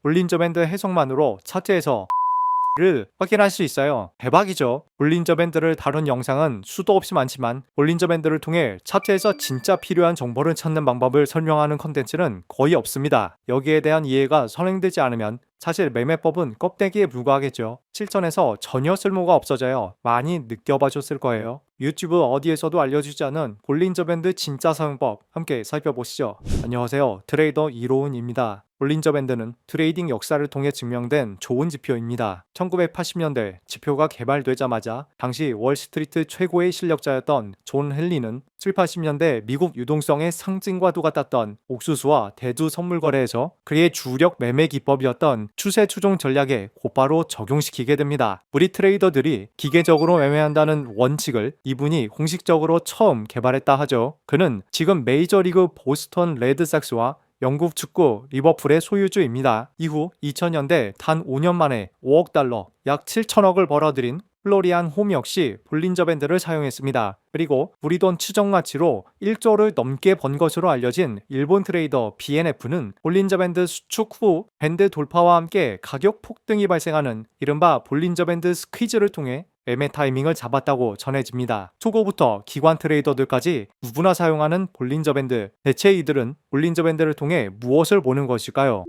볼린저 밴드 해석만으로 차트에서 를 확인할 수 있어요. 대박이죠. 볼린저 밴드를 다룬 영상은 수도 없이 많지만 볼린저 밴드를 통해 차트에서 진짜 필요한 정보를 찾는 방법을 설명하는 컨텐츠는 거의 없습니다. 여기에 대한 이해가 선행되지 않으면 사실 매매법은 껍데기에 불과하겠죠. 실전에서 전혀 쓸모가 없어져요. 많이 느껴봐줬을 거예요. 유튜브 어디에서도 알려주지 않은 볼린저 밴드 진짜 사용법 함께 살펴보시죠. 안녕하세요. 트레이더 이로운입니다. 볼린저 밴드는 트레이딩 역사를 통해 증명된 좋은 지표입니다. 1980년대 지표가 개발되자마자 당시 월스트리트 최고의 실력자였던 존 헨리는 7, 80년대 미국 유동성의 상징과도 같았던 옥수수와 대두 선물 거래에서 그의 주력 매매 기법이었던 추세 추종 전략에 곧바로 적용시키게 됩니다. 우리 트레이더들이 기계적으로 매매한다는 원칙을 이분이 공식적으로 처음 개발했다 하죠. 그는 지금 메이저리그 보스턴 레드삭스와 영국 축구 리버풀의 소유주입니다. 이후 2000년대 단 5년 만에 5억 달러, 약 7천억을 벌어들인 플로리안 홈 역시 볼린저 밴드를 사용했습니다. 그리고 우리 돈 추정 가치로 1조를 넘게 번 것으로 알려진 일본 트레이더 BNF는 볼린저 밴드 수축 후 밴드 돌파와 함께 가격 폭등이 발생하는 이른바 볼린저 밴드 스퀴즈를 통해 매매 타이밍을 잡았다고 전해집니다. 초고부터 기관 트레이더들까지 누구나 사용하는 볼린저 밴드. 대체 이들은 볼린저 밴드를 통해 무엇을 보는 것일까요?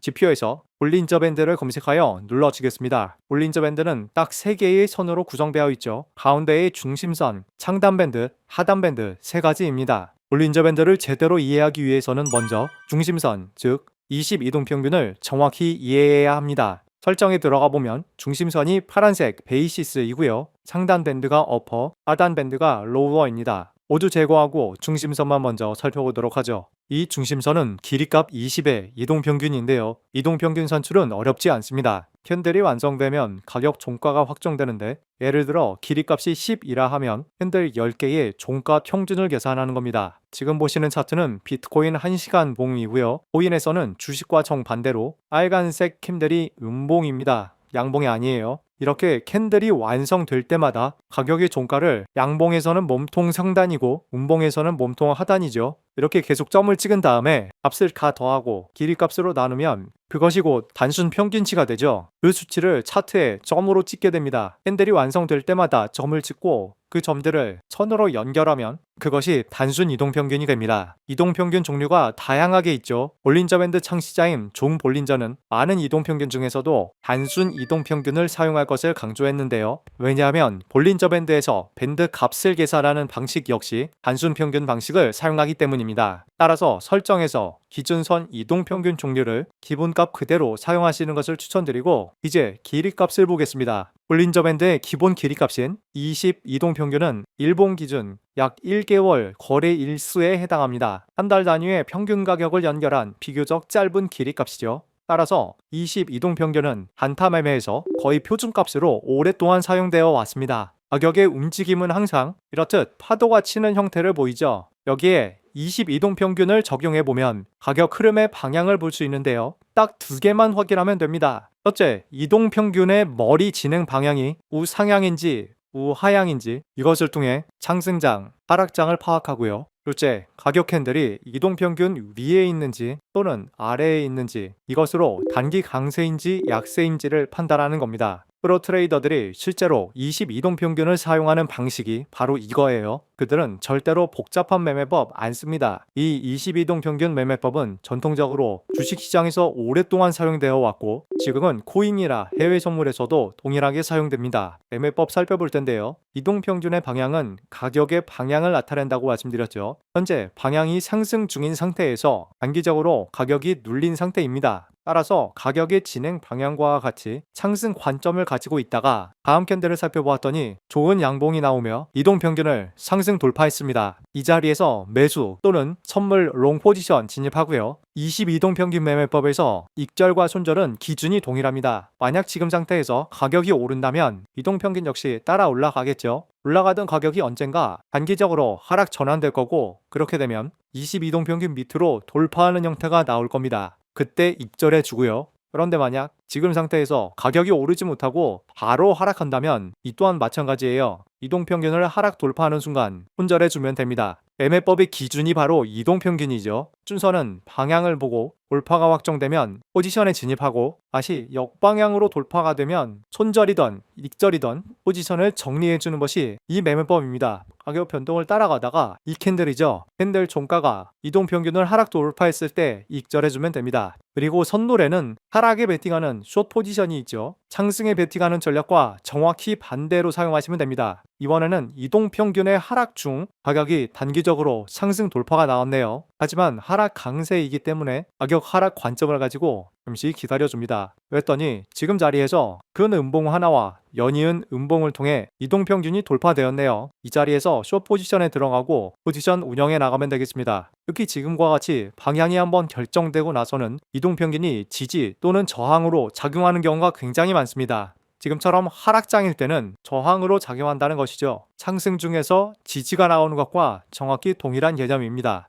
지표에서 볼린저 밴드를 검색하여 눌러주겠습니다. 볼린저 밴드는 딱 3개의 선으로 구성되어 있죠. 가운데의 중심선, 상단 밴드, 하단 밴드 3가지입니다. 볼린저 밴드를 제대로 이해하기 위해서는 먼저 중심선, 즉 20이동평균을 정확히 이해해야 합니다. 설정에 들어가 보면 중심선이 파란색 베이시스이고요. 상단 밴드가 어퍼, 하단 밴드가 로어입니다. 모두 제거하고 중심선만 먼저 살펴보도록 하죠. 이 중심선은 길이값 20의 이동평균인데요. 이동평균 산출은 어렵지 않습니다. 캔들이 완성되면 가격 종가가 확정되는데 예를 들어 길이값이 10이라 하면 캔들 10개의 종가 평균을 계산하는 겁니다. 지금 보시는 차트는 비트코인 1시간 봉이고요. 코인에서는 주식과 정반대로 빨간색 캔들이 음봉입니다. 양봉이 아니에요. 이렇게 캔들이 완성될 때마다 가격의 종가를 양봉에서는 몸통 상단이고 음봉에서는 몸통 하단이죠. 이렇게 계속 점을 찍은 다음에 값을 가 더하고 길이값으로 나누면 그것이 곧 단순 평균치가 되죠. 그 수치를 차트에 점으로 찍게 됩니다. 캔들이 완성될 때마다 점을 찍고 그 점들을 선으로 연결하면 그것이 단순 이동평균이 됩니다. 이동평균 종류가 다양하게 있죠. 볼린저 밴드 창시자인 존 볼린저는 많은 이동평균 중에서도 단순 이동평균을 사용할 것을 강조했는데요. 왜냐하면 볼린저 밴드에서 밴드 값을 계산하는 방식 역시 단순 평균 방식을 사용하기 때문입니다. 따라서 설정에서 기준선 이동평균 종류를 기본값 그대로 사용하시는 것을 추천드리고 이제 길이값을 보겠습니다. 볼린저 밴드의 기본 길이값인 20 이동평균은 일본 기준 약 1개월 거래 일수에 해당합니다. 한 달 단위의 평균 가격을 연결한 비교적 짧은 길이값이죠. 따라서 20 이동평균은 단타 매매에서 거의 표준값으로 오랫동안 사용되어 왔습니다. 가격의 움직임은 항상 이렇듯 파도가 치는 형태를 보이죠. 여기에 22동평균을 적용해보면 가격 흐름의 방향을 볼 수 있는데요. 딱 2개만 확인하면 됩니다. 첫째, 이동평균의 머리 진행 방향이 우상향인지 우하향인지 이것을 통해 상승장, 하락장을 파악하고요. 둘째, 가격 캔들이 이동평균 위에 있는지 또는 아래에 있는지 이것으로 단기 강세인지 약세인지를 판단하는 겁니다. 프로 트레이더들이 실제로 22동평균을 사용하는 방식이 바로 이거예요. 그들은 절대로 복잡한 매매법 안 씁니다. 이 22동평균 매매법은 전통적으로 주식시장에서 오랫동안 사용되어 왔고 지금은 코인이나 해외 선물에서도 동일하게 사용됩니다. 매매법 살펴볼 텐데요. 이동평균의 방향은 가격의 방향을 나타낸다고 말씀드렸죠. 현재 방향이 상승 중인 상태에서 단기적으로 가격이 눌린 상태입니다. 따라서 가격의 진행 방향과 같이 상승 관점을 가지고 있다가 다음 캔들을 살펴보았더니 좋은 양봉이 나오며 이동평균을 상승 돌파했습니다. 이 자리에서 매수 또는 선물 롱 포지션 진입하고요. 22동평균 매매법에서 익절과 손절은 기준이 동일합니다. 만약 지금 상태에서 가격이 오른다면 이동평균 역시 따라 올라가겠죠. 올라가던 가격이 언젠가 단기적으로 하락 전환될 거고 그렇게 되면 22동평균 밑으로 돌파하는 형태가 나올 겁니다. 그때 입절해 주고요. 그런데 만약 지금 상태에서 가격이 오르지 못하고 바로 하락한다면 이 또한 마찬가지예요. 이동평균을 하락 돌파하는 순간 손절해 주면 됩니다. 매매법의 기준이 바로 이동평균이죠. 순서는 방향을 보고 돌파가 확정되면 포지션에 진입하고 다시 역방향으로 돌파가 되면 손절이던 익절이던 포지션을 정리해주는 것이 이 매매법입니다. 가격 변동을 따라가다가 이 캔들이죠. 캔들 종가가 이동평균을 하락 돌파했을 때 익절해주면 됩니다. 그리고 선노래는 하락에 베팅하는 숏 포지션이 있죠. 상승에 베팅하는 전략과 정확히 반대로 사용하시면 됩니다. 이번에는 이동평균의 하락 중 가격이 단기적으로 상승 돌파가 나왔네요. 하지만 하락 강세이기 때문에 가격 하락 관점을 가지고 잠시 기다려줍니다. 그랬더니 지금 자리에서 큰 음봉 하나와 연이은 음봉을 통해 이동평균이 돌파되었네요. 이 자리에서 숏 포지션에 들어가고 포지션 운영해 나가면 되겠습니다. 특히 지금과 같이 방향이 한번 결정되고 나서는 이동평균이 지지 또는 저항으로 작용하는 경우가 굉장히 많습니다. 지금처럼 하락장일 때는 저항으로 작용한다는 것이죠. 상승 중에서 지지가 나오는 것과 정확히 동일한 개념입니다.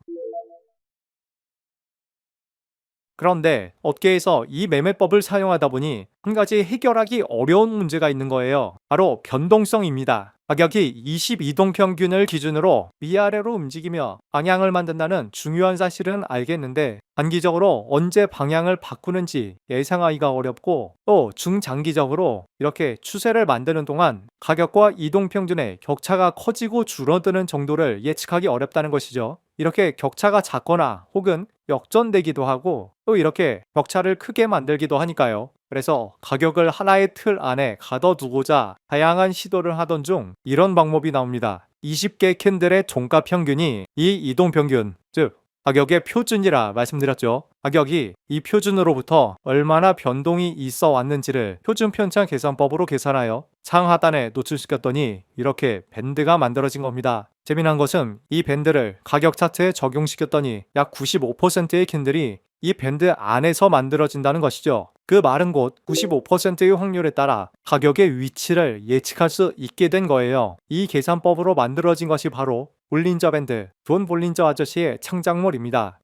그런데 업계에서 이 매매법을 사용하다 보니 한 가지 해결하기 어려운 문제가 있는 거예요. 바로 변동성입니다. 가격이 22동 평균을 기준으로 위아래로 움직이며 방향을 만든다는 중요한 사실은 알겠는데 단기적으로 언제 방향을 바꾸는지 예상하기가 어렵고 또 중장기적으로 이렇게 추세를 만드는 동안 가격과 이동평균의 격차가 커지고 줄어드는 정도를 예측하기 어렵다는 것이죠. 이렇게 격차가 작거나 혹은 역전되기도 하고 또 이렇게 격차를 크게 만들기도 하니까요. 그래서 가격을 하나의 틀 안에 가둬두고자 다양한 시도를 하던 중 이런 방법이 나옵니다. 20개 캔들의 종가 평균이 이 이동 평균, 즉 가격의 표준이라 말씀드렸죠. 가격이 이 표준으로부터 얼마나 변동이 있어 왔는지를 표준 편차 계산법으로 계산하여 상하단에 노출시켰더니 이렇게 밴드가 만들어진 겁니다. 재미난 것은 이 밴드를 가격 차트에 적용시켰더니 약 95%의 캔들이 이 밴드 안에서 만들어진다는 것이죠. 그 말은 곧 95%의 확률에 따라 가격의 위치를 예측할 수 있게 된 거예요. 이 계산법으로 만들어진 것이 바로 볼린저 밴드, 존 볼린저 아저씨의 창작물입니다.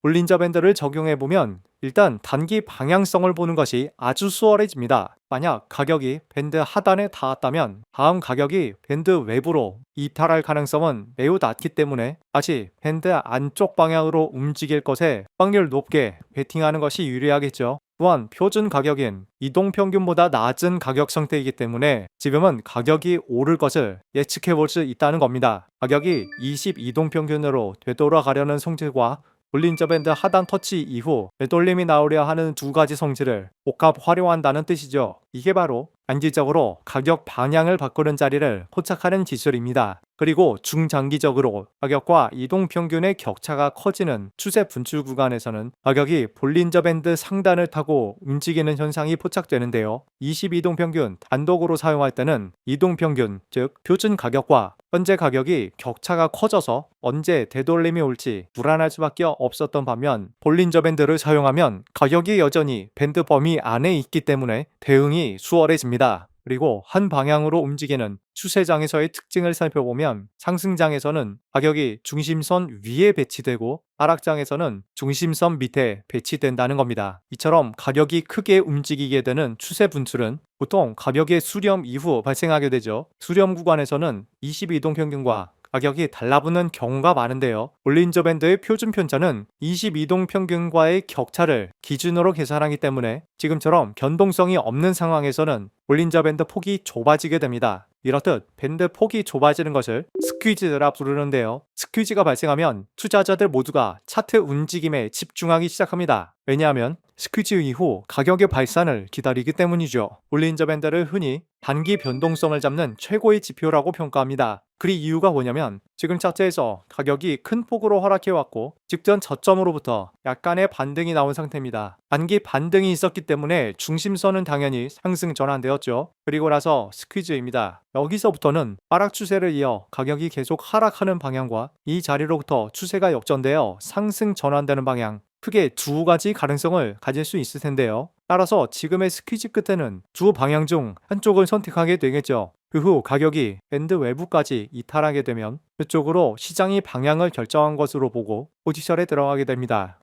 볼린저 밴드를 적용해보면 일단 단기 방향성을 보는 것이 아주 수월해집니다. 만약 가격이 밴드 하단에 닿았다면 다음 가격이 밴드 외부로 이탈할 가능성은 매우 낮기 때문에 다시 밴드 안쪽 방향으로 움직일 것에 확률 높게 베팅하는 것이 유리하겠죠. 또한 표준 가격인 이동평균보다 낮은 가격 상태이기 때문에 지금은 가격이 오를 것을 예측해 볼 수 있다는 겁니다. 가격이 22동평균으로 되돌아가려는 성질과 볼린저 밴드 하단 터치 이후 되돌림이 나오려 하는 두 가지 성질을 복합 활용한다는 뜻이죠. 이게 바로 단기적으로 가격 방향을 바꾸는 자리를 포착하는 기술입니다. 그리고 중장기적으로 가격과 이동평균의 격차가 커지는 추세 분출 구간에서는 가격이 볼린저 밴드 상단을 타고 움직이는 현상이 포착되는데요. 22동평균 단독으로 사용할 때는 이동평균, 즉 표준 가격과 현재 가격이 격차가 커져서 언제 되돌림이 올지 불안할 수밖에 없었던 반면 볼린저 밴드를 사용하면 가격이 여전히 밴드 범위 안에 있기 때문에 대응이 수월해집니다. 그리고 한 방향으로 움직이는 추세장에서의 특징을 살펴보면 상승장에서는 가격이 중심선 위에 배치되고 하락장에서는 중심선 밑에 배치된다는 겁니다. 이처럼 가격이 크게 움직이게 되는 추세 분출은 보통 가격의 수렴 이후 발생하게 되죠. 수렴 구간에서는 22동 평균과 가격이 달라붙는 경우가 많은데요. 볼린저 밴드의 표준 편차는 22동 평균과의 격차를 기준으로 계산하기 때문에 지금처럼 변동성이 없는 상황에서는 볼린저 밴드 폭이 좁아지게 됩니다. 이렇듯 밴드 폭이 좁아지는 것을 스퀴즈라 부르는데요. 스퀴즈가 발생하면 투자자들 모두가 차트 움직임에 집중하기 시작합니다. 왜냐하면 스퀴즈 이후 가격의 발산을 기다리기 때문이죠. 볼린저 밴드를 흔히 단기 변동성을 잡는 최고의 지표라고 평가합니다. 그 이유가 뭐냐면 지금 차트에서 가격이 큰 폭으로 하락해왔고 직전 저점으로부터 약간의 반등이 나온 상태입니다. 단기 반등이 있었기 때문에 중심선은 당연히 상승 전환되었죠. 그리고 나서 스퀴즈입니다. 여기서부터는 하락 추세를 이어 가격이 계속 하락하는 방향과 이 자리로부터 추세가 역전되어 상승 전환되는 방향, 크게 두 가지 가능성을 가질 수 있을 텐데요. 따라서 지금의 스퀴즈 끝에는 두 방향 중 한쪽을 선택하게 되겠죠. 그 후 가격이 밴드 외부까지 이탈하게 되면 그쪽으로 시장이 방향을 결정한 것으로 보고 포지션에 들어가게 됩니다.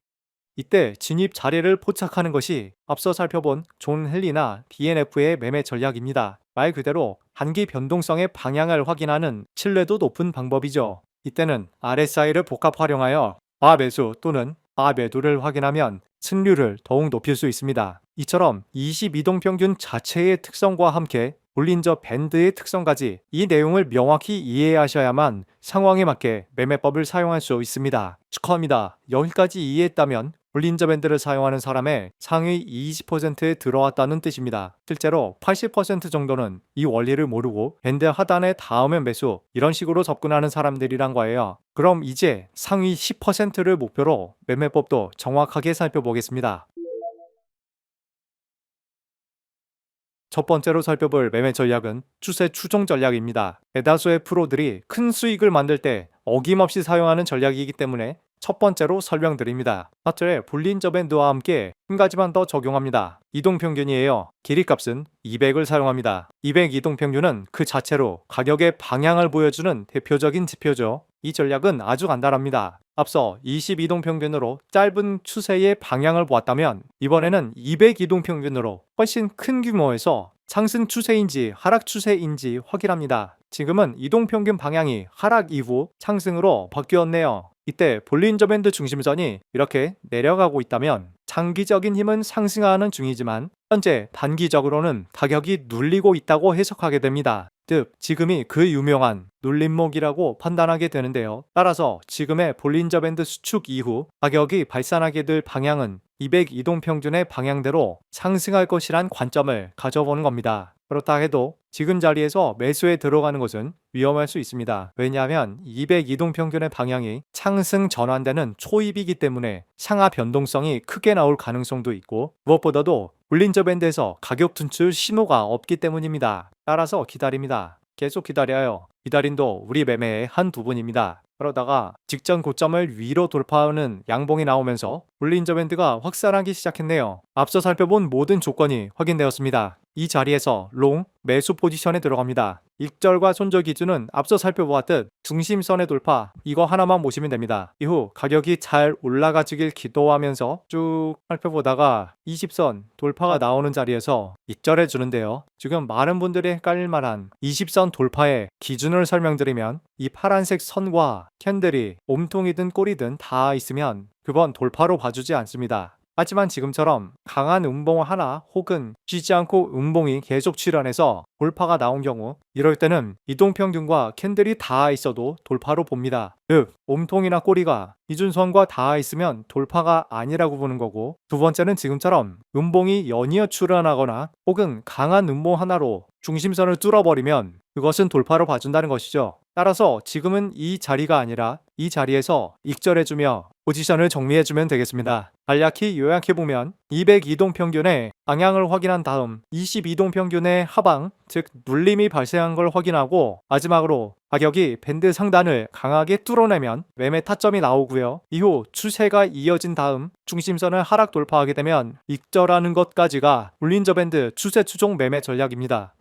이때 진입 자리를 포착하는 것이 앞서 살펴본 존 헨리나 DNF의 매매 전략입니다. 말 그대로 단기 변동성의 방향을 확인하는 신뢰도 높은 방법이죠. 이때는 RSI를 복합 활용하여 과매수 또는 과매도를 확인하면 승률을 더욱 높일 수 있습니다. 이처럼 22동 평균 자체의 특성과 함께 볼린저 밴드의 특성까지 이 내용을 명확히 이해하셔야만 상황에 맞게 매매법을 사용할 수 있습니다. 축하합니다. 여기까지 이해했다면 볼린저 밴드를 사용하는 사람의 상위 20%에 들어왔다는 뜻입니다. 실제로 80% 정도는 이 원리를 모르고 밴드 하단에 닿으면 매수 이런 식으로 접근하는 사람들이란 거예요. 그럼 이제 상위 10%를 목표로 매매법도 정확하게 살펴보겠습니다. 첫 번째로 살펴볼 매매 전략은 추세 추종 전략입니다. 대다수의 프로들이 큰 수익을 만들 때 어김없이 사용하는 전략이기 때문에 첫 번째로 설명드립니다. 차트에 볼린저 밴드와 함께 한 가지만 더 적용합니다. 이동평균이에요. 길이값은 200을 사용합니다. 200 이동평균은 그 자체로 가격의 방향을 보여주는 대표적인 지표죠. 이 전략은 아주 간단합니다. 앞서 22동평균으로 짧은 추세의 방향을 보았다면 이번에는 200이동평균으로 훨씬 큰 규모에서 상승 추세인지 하락 추세인지 확인합니다. 지금은 이동평균 방향이 하락 이후 상승으로 바뀌었네요. 이때 볼린저 밴드 중심선이 이렇게 내려가고 있다면 장기적인 힘은 상승하는 중이지만 현재 단기적으로는 가격이 눌리고 있다고 해석하게 됩니다. 즉 지금이 그 유명한 눌림목이라고 판단하게 되는데요. 따라서 지금의 볼린저 밴드 수축 이후 가격이 발산하게 될 방향은 200 이동평균의 방향대로 상승할 것이란 관점을 가져보는 겁니다. 그렇다 해도 지금 자리에서 매수에 들어가는 것은 위험할 수 있습니다. 왜냐하면 200 이동평균의 방향이 상승 전환되는 초입이기 때문에 상하 변동성이 크게 나올 가능성도 있고 무엇보다도 볼린저 밴드에서 가격 둔출 신호가 없기 때문입니다. 따라서 기다립니다. 계속 기다려요. 기다림도 우리 매매의 한 부분입니다. 그러다가 직전 고점을 위로 돌파하는 양봉이 나오면서 볼린저 밴드가 확산하기 시작했네요. 앞서 살펴본 모든 조건이 확인되었습니다. 이 자리에서 롱 매수 포지션에 들어갑니다. 익절과 손절 기준은 앞서 살펴보았듯 중심선의 돌파 이거 하나만 보시면 됩니다. 이후 가격이 잘 올라가지길 기도하면서 쭉 살펴보다가 20선 돌파가 나오는 자리에서 익절해 주는데요. 지금 많은 분들이 헷갈릴 만한 20선 돌파의 기준을 설명드리면 이 파란색 선과 캔들이 몸통이든 꼬리든 다 있으면 그건 돌파로 봐주지 않습니다. 하지만 지금처럼 강한 음봉 하나 혹은 쉬지 않고 음봉이 계속 출현해서 돌파가 나온 경우 이럴 때는 이동평균과 캔들이 닿아 있어도 돌파로 봅니다. 즉 몸통이나 꼬리가 기준선과 닿아 있으면 돌파가 아니라고 보는 거고 두 번째는 지금처럼 음봉이 연이어 출현하거나 혹은 강한 음봉 하나로 중심선을 뚫어버리면 그것은 돌파로 봐준다는 것이죠. 따라서 지금은 이 자리가 아니라 이 자리에서 익절해주며 포지션을 정리해주면 되겠습니다. 간략히 요약해보면 202동평균의 방향을 확인한 다음 22동평균의 하방, 즉 눌림이 발생한 걸 확인하고 마지막으로 가격이 밴드 상단을 강하게 뚫어내면 매매 타점이 나오고요. 이후 추세가 이어진 다음 중심선을 하락 돌파하게 되면 익절하는 것까지가 볼린저 밴드 추세 추종 매매 전략입니다.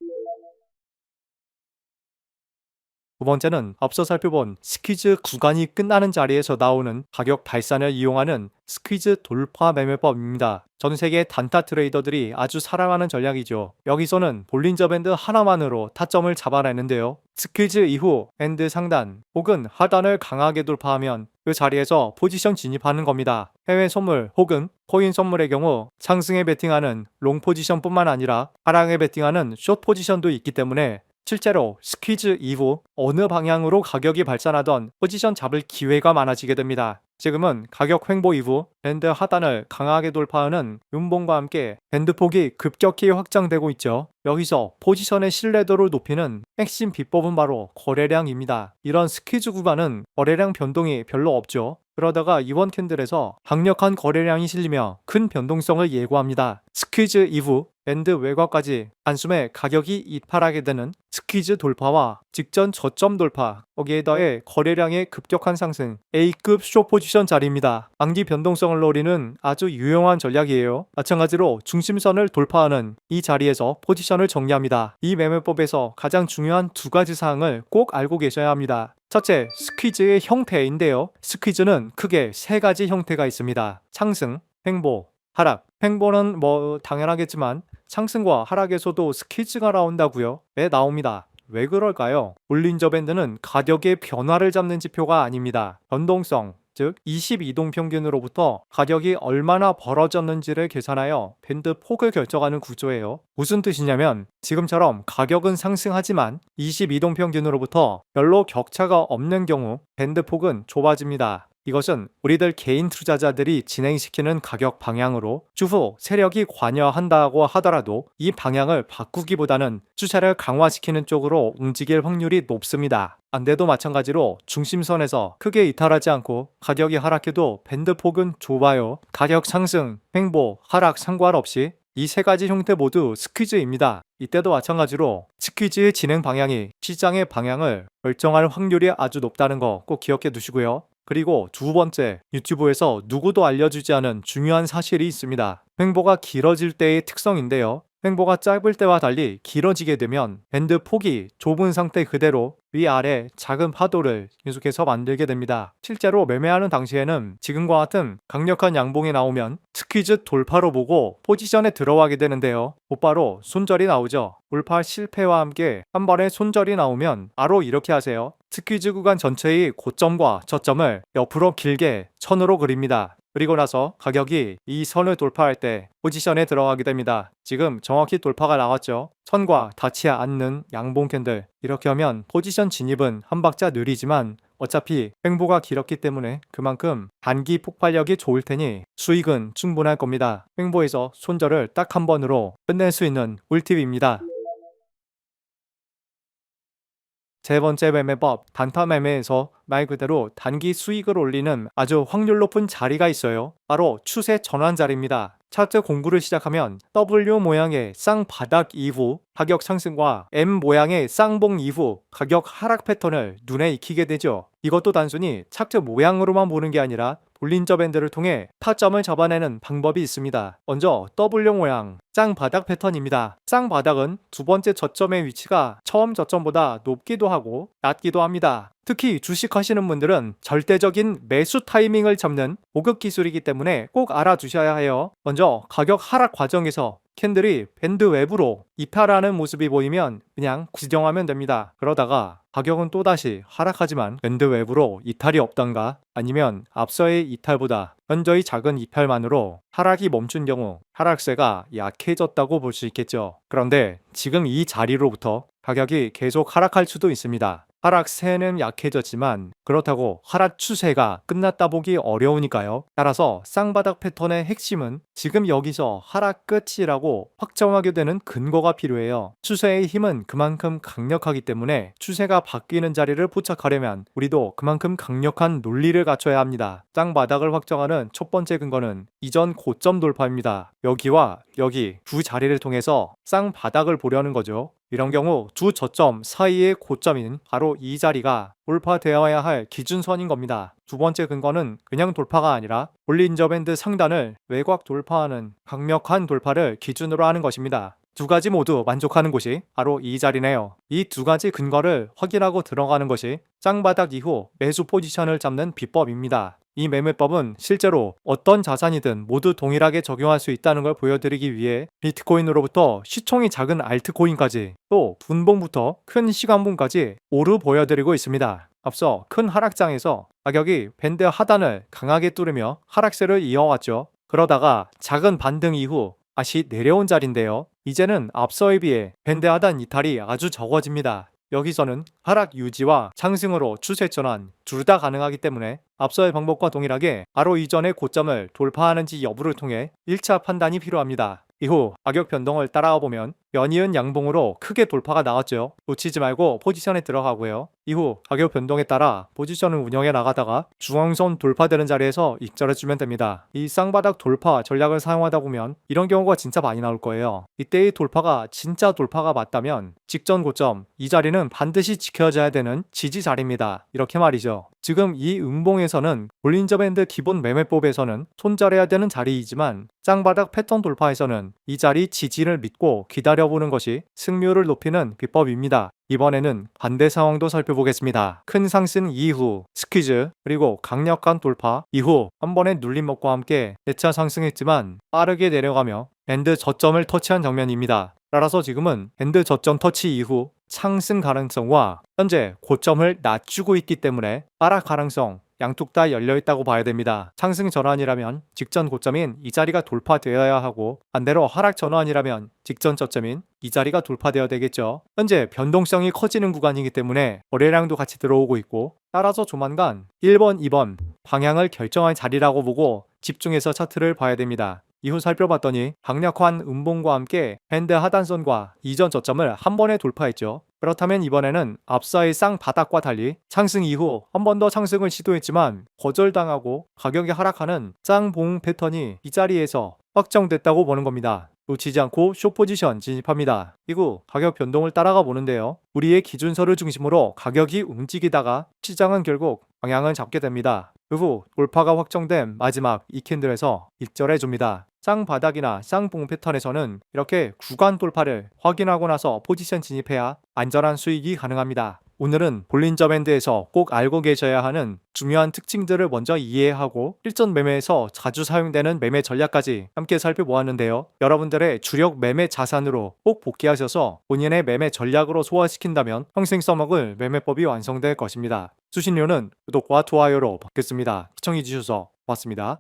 두 번째는 앞서 살펴본 스퀴즈 구간이 끝나는 자리에서 나오는 가격 발산을 이용하는 스퀴즈 돌파 매매법입니다. 전 세계 단타 트레이더들이 아주 사랑하는 전략이죠. 여기서는 볼린저 밴드 하나만으로 타점을 잡아내는데요. 스퀴즈 이후 밴드 상단 혹은 하단을 강하게 돌파하면 그 자리에서 포지션 진입하는 겁니다. 해외 선물 혹은 코인 선물의 경우 상승에 베팅하는 롱 포지션뿐만 아니라 하락에 베팅하는 숏 포지션도 있기 때문에 실제로 스퀴즈 이후 어느 방향으로 가격이 발산하던 포지션 잡을 기회가 많아지게 됩니다. 지금은 가격 횡보 이후 밴드 하단을 강하게 돌파하는 음봉과 함께 밴드 폭이 급격히 확장되고 있죠. 여기서 포지션의 신뢰도를 높이는 핵심 비법은 바로 거래량입니다. 이런 스퀴즈 구간은 거래량 변동이 별로 없죠. 그러다가 이번 캔들에서 강력한 거래량이 실리며 큰 변동성을 예고합니다. 스퀴즈 이후 밴드 외곽까지 단숨에 가격이 이탈하게 되는 스퀴즈 돌파와 직전 저점 돌파, 거기에 더해 거래량의 급격한 상승, A급 숏 포지션 자리입니다. 단기 변동성을 노리는 아주 유용한 전략이에요. 마찬가지로 중심선을 돌파하는 이 자리에서 포지션을 정리합니다. 이 매매법에서 가장 중요한 두 가지 사항을 꼭 알고 계셔야 합니다. 첫째, 스퀴즈의 형태인데요. 스퀴즈는 크게 세 가지 형태가 있습니다. 상승, 횡보, 하락. 횡보는 당연하겠지만 상승과 하락에서도 스퀴즈가 나온다고요? 네, 나옵니다. 왜 그럴까요? 볼린저 밴드는 가격의 변화를 잡는 지표가 아닙니다. 변동성, 즉 22동 평균으로부터 가격이 얼마나 벌어졌는지를 계산하여 밴드 폭을 결정하는 구조예요. 무슨 뜻이냐면 지금처럼 가격은 상승하지만 22동 평균으로부터 별로 격차가 없는 경우 밴드 폭은 좁아집니다. 이것은 우리들 개인 투자자들이 진행시키는 가격 방향으로 추후 세력이 관여한다고 하더라도 이 방향을 바꾸기보다는 추세를 강화시키는 쪽으로 움직일 확률이 높습니다. 반대도 마찬가지로 중심선에서 크게 이탈하지 않고 가격이 하락해도 밴드 폭은 좁아요. 가격 상승, 횡보, 하락 상관없이 이 세 가지 형태 모두 스퀴즈입니다. 이때도 마찬가지로 스퀴즈의 진행 방향이 시장의 방향을 결정할 확률이 아주 높다는 거 꼭 기억해 두시고요. 그리고 두 번째, 유튜브에서 누구도 알려주지 않은 중요한 사실이 있습니다. 횡보가 길어질 때의 특성인데요. 횡보가 짧을 때와 달리 길어지게 되면 밴드 폭이 좁은 상태 그대로 위아래 작은 파도를 계속해서 만들게 됩니다. 실제로 매매하는 당시에는 지금과 같은 강력한 양봉이 나오면 스퀴즈 돌파로 보고 포지션에 들어가게 되는데요. 곧바로 손절이 나오죠. 돌파 실패와 함께 한 번에 손절이 나오면 바로 이렇게 하세요. 스퀴즈 구간 전체의 고점과 저점을 옆으로 길게 선으로 그립니다. 그리고 나서 가격이 이 선을 돌파할 때 포지션에 들어가게 됩니다. 지금 정확히 돌파가 나왔죠. 선과 닿지 않는 양봉 캔들. 이렇게 하면 포지션 진입은 한 박자 느리지만 어차피 횡보가 길었기 때문에 그만큼 단기 폭발력이 좋을 테니 수익은 충분할 겁니다. 횡보에서 손절을 딱 한 번으로 끝낼 수 있는 꿀팁입니다. 세 번째 매매법, 단타 매매에서 말 그대로 단기 수익을 올리는 아주 확률 높은 자리가 있어요. 바로 추세 전환 자리입니다. 차트 공부를 시작하면 W 모양의 쌍바닥 이후 가격 상승과 M 모양의 쌍봉 이후 가격 하락 패턴을 눈에 익히게 되죠. 이것도 단순히 차트 모양으로만 보는 게 아니라 볼린저 밴드를 통해 타점을 잡아내는 방법이 있습니다. 먼저 W 모양 쌍바닥 패턴입니다. 쌍바닥은 두 번째 저점의 위치가 처음 저점보다 높기도 하고 낮기도 합니다. 특히 주식하시는 분들은 절대적인 매수 타이밍을 잡는 고급 기술이기 때문에 꼭 알아두셔야 해요. 먼저 가격 하락 과정에서 캔들이 밴드 외부로 이탈하는 모습이 보이면 그냥 구경하면 됩니다. 그러다가 가격은 또다시 하락하지만 밴드 외부로 이탈이 없던가 아니면 앞서의 이탈보다 현저히 작은 이탈만으로 하락이 멈춘 경우 하락세가 약해졌다고 볼 수 있겠죠. 그런데 지금 이 자리로부터 가격이 계속 하락할 수도 있습니다. 하락세는 약해졌지만 그렇다고 하락 추세가 끝났다 보기 어려우니까요. 따라서 쌍바닥 패턴의 핵심은 지금 여기서 하락 끝이라고 확정하게 되는 근거가 필요해요. 추세의 힘은 그만큼 강력하기 때문에 추세가 바뀌는 자리를 포착하려면 우리도 그만큼 강력한 논리를 갖춰야 합니다. 쌍바닥을 확정하는 첫 번째 근거는 이전 고점 돌파입니다. 여기와 여기 두 자리를 통해서 쌍바닥을 보려는 거죠. 이런 경우 두 저점 사이의 고점인 바로 이 자리가 돌파되어야 할 기준선인 겁니다. 두 번째 근거는 그냥 돌파가 아니라 볼린저 밴드 상단을 외곽 돌파하는 강력한 돌파를 기준으로 하는 것입니다. 두 가지 모두 만족하는 곳이 바로 이 자리네요. 이 두 가지 근거를 확인하고 들어가는 것이 쌍바닥 이후 매수 포지션을 잡는 비법입니다. 이 매매법은 실제로 어떤 자산이든 모두 동일하게 적용할 수 있다는 걸 보여드리기 위해 비트코인으로부터 시총이 작은 알트코인까지 또 분봉부터 큰 시간봉까지 오르 보여드리고 있습니다. 앞서 큰 하락장에서 가격이 밴드 하단을 강하게 뚫으며 하락세를 이어왔죠. 그러다가 작은 반등 이후 다시 내려온 자리인데요. 이제는 앞서에 비해 밴드 하단 이탈이 아주 적어집니다. 여기서는 하락 유지와 상승으로 추세 전환 둘 다 가능하기 때문에 앞서의 방법과 동일하게 바로 이전의 고점을 돌파하는지 여부를 통해 1차 판단이 필요합니다. 이후 가격 변동을 따라와 보면 연이은 양봉으로 크게 돌파가 나왔죠. 놓치지 말고 포지션에 들어가고요. 이후 가격 변동에 따라 포지션을 운영해 나가다가 중앙선 돌파되는 자리에서 익절해주면 됩니다. 이 쌍바닥 돌파 전략을 사용하다 보면 이런 경우가 진짜 많이 나올 거예요. 이때의 돌파가 진짜 돌파가 맞다면 직전 고점 이 자리는 반드시 지켜져야 되는 지지 자리입니다. 이렇게 말이죠. 지금 이 음봉에서는 볼린저 밴드 기본 매매법에서는 손절해야 되는 자리이지만 쌍바닥 패턴 돌파에서는 이 자리 지지를 믿고 기다려보는 것이 승률을 높이는 비법입니다. 이번에는 반대 상황도 살펴보겠습니다. 큰 상승 이후 스퀴즈 그리고 강력한 돌파 이후 한 번의 눌림목과 함께 재차 상승했지만 빠르게 내려가며 밴드 저점을 터치한 장면입니다. 따라서 지금은 밴드 저점 터치 이후 상승 가능성과 현재 고점을 낮추고 있기 때문에 하락 가능성 양쪽 다 열려있다고 봐야 됩니다. 상승 전환이라면 직전 고점인 이 자리가 돌파되어야 하고, 반대로 하락 전환이라면 직전 저점인 이 자리가 돌파되어야 되겠죠. 현재 변동성이 커지는 구간이기 때문에 거래량도 같이 들어오고 있고, 따라서 조만간 1번, 2번 방향을 결정할 자리라고 보고 집중해서 차트를 봐야 됩니다. 이후 살펴봤더니 강력한 음봉과 함께 밴드 하단선과 이전 저점을 한 번에 돌파했죠. 그렇다면 이번에는 앞서의 쌍바닥과 달리 상승 이후 한 번 더 상승을 시도했지만 거절당하고 가격이 하락하는 짱봉 패턴이 이 자리에서 확정됐다고 보는 겁니다. 놓치지 않고 숏 포지션 진입합니다. 이후 가격 변동을 따라가 보는데요. 우리의 기준선을 중심으로 가격이 움직이다가 시장은 결국 방향을 잡게 됩니다. 그 후 돌파가 확정된 마지막 이 캔들에서 입절해 줍니다. 쌍바닥이나 쌍봉 패턴에서는 이렇게 구간 돌파를 확인하고 나서 포지션 진입해야 안전한 수익이 가능합니다. 오늘은 볼린저 밴드에서 꼭 알고 계셔야 하는 중요한 특징들을 먼저 이해하고 실전 매매에서 자주 사용되는 매매 전략까지 함께 살펴보았는데요. 여러분들의 주력 매매 자산으로 꼭 복귀하셔서 본인의 매매 전략으로 소화시킨다면 평생 써먹을 매매법이 완성될 것입니다. 수신료는 구독과 좋아요로 받겠습니다. 시청해주셔서 고맙습니다.